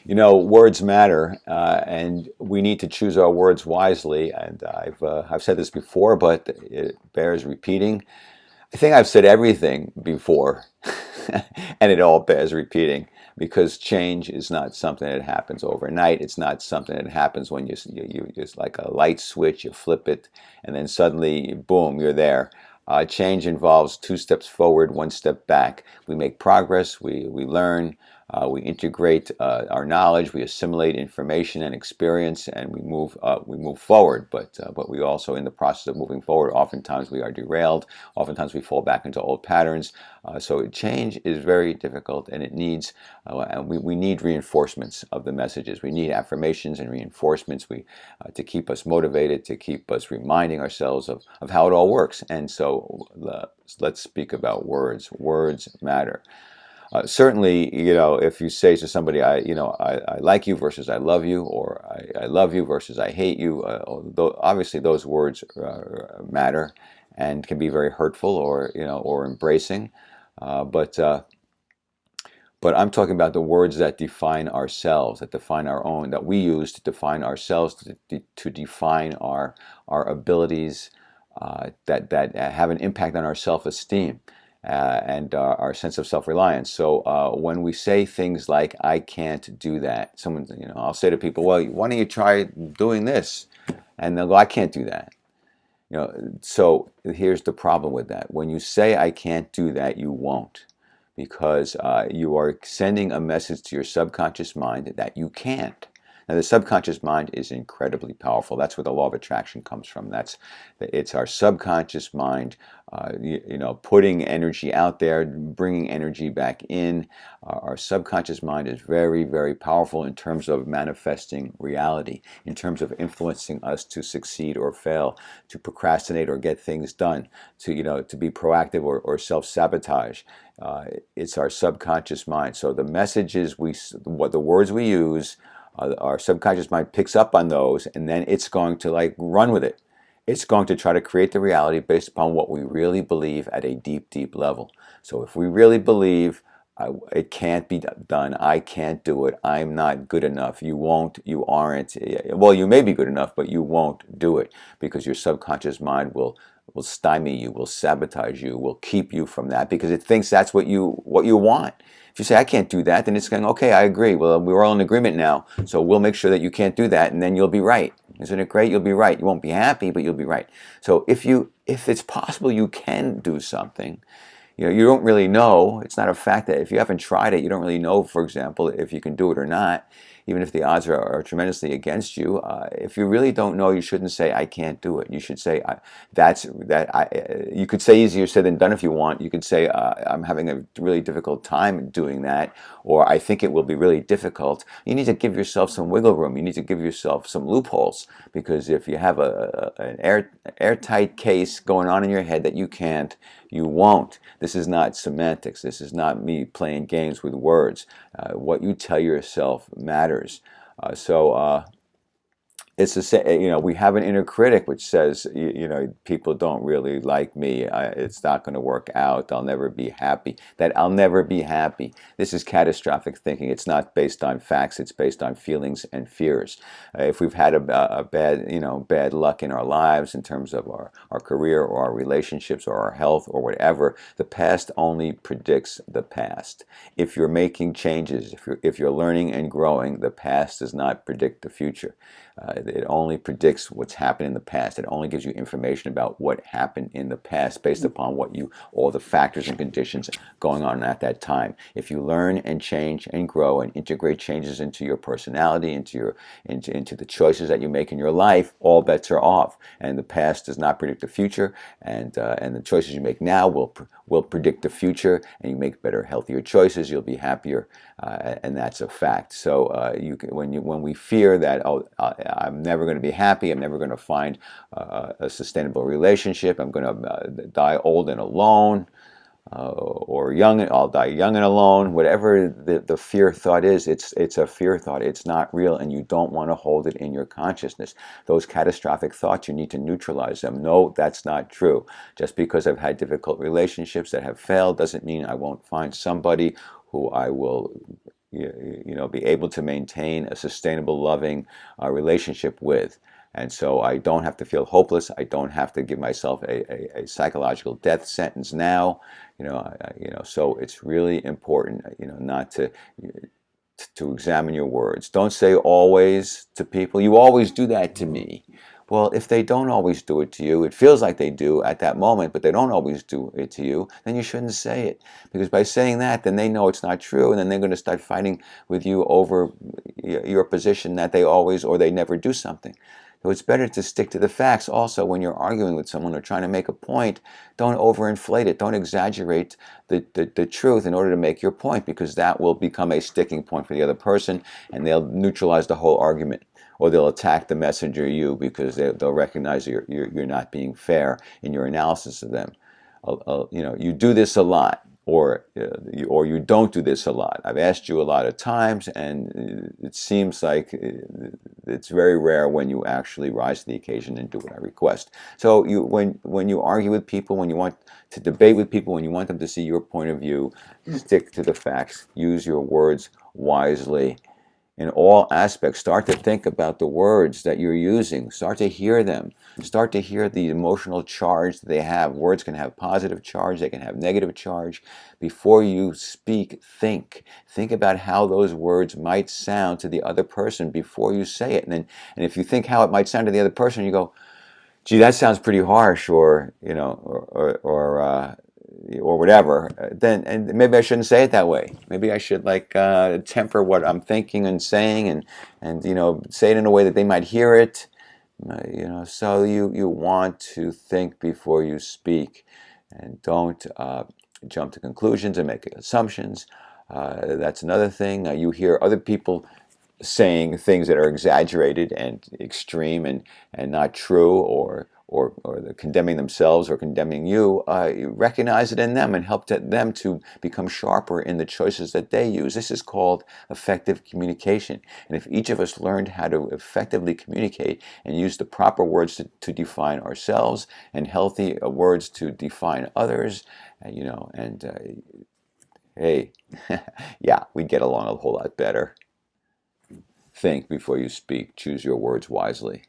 Words matter, and we need to choose our words wisely. And I've said this before, but it bears repeating. I think I've said everything before, and it all bears repeating because change is not something that happens overnight. It's not something that happens when you just like a light switch, you flip it, and then suddenly, boom, you're there. Change involves two steps forward, one step back. We make progress, we learn, we integrate our knowledge, we assimilate information and experience, and we move forward. But we also, in the process of moving forward, oftentimes we are derailed. Oftentimes we fall back into old patterns. So change is very difficult, and it needs and we need reinforcements of the messages. We need affirmations and reinforcements to keep us motivated, to keep us reminding ourselves of how it all works. And so let's speak about words. Words matter. Certainly, if you say to somebody, I like you versus I love you, or I love you versus I hate you, obviously those words matter and can be very hurtful or embracing. But I'm talking about the words that define ourselves, that define our own, that we use to define ourselves, to define our abilities, that have an impact on our self-esteem and our sense of self-reliance. So when we say things like, I can't do that, I'll say to people, well, why don't you try doing this? And they'll go, I can't do that. So here's the problem with that. When you say, I can't do that, you won't. Because you are sending a message to your subconscious mind that you can't. Now, the subconscious mind is incredibly powerful. That's where the law of attraction comes from. It's our subconscious mind, putting energy out there, bringing energy back in. Our subconscious mind is very, very powerful in terms of manifesting reality, in terms of influencing us to succeed or fail, to procrastinate or get things done, to be proactive or self-sabotage. It's our subconscious mind. So the messages the words we use, our subconscious mind picks up on those, and then it's going to run with it. It's going to try to create the reality based upon what we really believe at a deep, deep level. So if we really believe it can't be done, I can't do it, I'm not good enough, you won't, you aren't, well, you may be good enough, but you won't do it because your subconscious mind will stymie you, will sabotage you, will keep you from that because it thinks that's what you want. If you say, I can't do that, then it's going, okay, I agree. Well, we're all in agreement now, so we'll make sure that you can't do that, and then you'll be right. Isn't it great? You'll be right. You won't be happy, but you'll be right. So if it's possible you can do something, you don't really know. It's not a fact that if you haven't tried it, you don't really know, for example, if you can do it or not, even if the odds are tremendously against you. If you really don't know, you shouldn't say, I can't do it. You should say, you could say easier said than done if you want. You could say, I'm having a really difficult time doing that, or I think it will be really difficult. You need to give yourself some wiggle room. You need to give yourself some loopholes, because if you have an airtight case going on in your head that you can't, you won't. This is not semantics. This is not me playing games with words. What you tell yourself matters. So it's we have an inner critic which says, people don't really like me. It's not going to work out. I'll never be happy. That I'll never be happy. This is catastrophic thinking. It's not based on facts. It's based on feelings and fears. If we've had a bad luck in our lives in terms of our career or our relationships or our health or whatever, the past only predicts the past. If you're making changes, if you're learning and growing, the past does not predict the future. It only predicts what's happened in the past. It only gives you information about what happened in the past based upon all the factors and conditions going on at that time. If you learn and change and grow and integrate changes into your personality, into the choices that you make in your life, all bets are off. And the past does not predict the future, and the choices you make now will predict the future, and you make better, healthier choices, you'll be happier, and that's a fact. So when we fear that, I'm never going to be happy, I'm never going to find a sustainable relationship, I'm going to die old and alone, or young, I'll die young and alone, whatever the fear thought is, it's a fear thought. It's not real, and you don't want to hold it in your consciousness. Those catastrophic thoughts, you need to neutralize them. No, that's not true. Just because I've had difficult relationships that have failed doesn't mean I won't find somebody who I will be able to maintain a sustainable, loving relationship with. And so I don't have to feel hopeless. I don't have to give myself a psychological death sentence now. So it's really important, not to examine your words. Don't say always to people, "You always do that to me." Well, if they don't always do it to you, it feels like they do at that moment, but they don't always do it to you, then you shouldn't say it. Because by saying that, then they know it's not true, and then they're going to start fighting with you over your position that they always or they never do something. So it's better to stick to the facts. Also, when you're arguing with someone or trying to make a point, don't overinflate it. Don't exaggerate the truth in order to make your point, because that will become a sticking point for the other person, and they'll neutralize the whole argument. Or they'll attack the messenger, you, because they'll recognize you're not being fair in your analysis of them. You do this a lot, or you don't do this a lot. I've asked you a lot of times, and it seems like it's very rare when you actually rise to the occasion and do what I request. So when you argue with people, when you want to debate with people, when you want them to see your point of view, stick to the facts. Use your words wisely. In all aspects, start to think about the words that you're using. Start to hear them. Start to hear the emotional charge that they have. Words can have positive charge. They can have negative charge. Before you speak, think. Think about how those words might sound to the other person before you say it. And if you think how it might sound to the other person, you go, "Gee, that sounds pretty harsh," or or whatever, then, and maybe I shouldn't say it that way. Maybe I should temper what I'm thinking and saying, and say it in a way that they might hear it. So you want to think before you speak, and don't jump to conclusions and make assumptions. That's another thing. You hear other people saying things that are exaggerated and extreme and not true, or they're condemning themselves or condemning you. You recognize it in them and help them to become sharper in the choices that they use. This is called effective communication. And if each of us learned how to effectively communicate and use the proper words to define ourselves, and healthy words to define others, hey, yeah, we'd get along a whole lot better. Think before you speak. Choose your words wisely.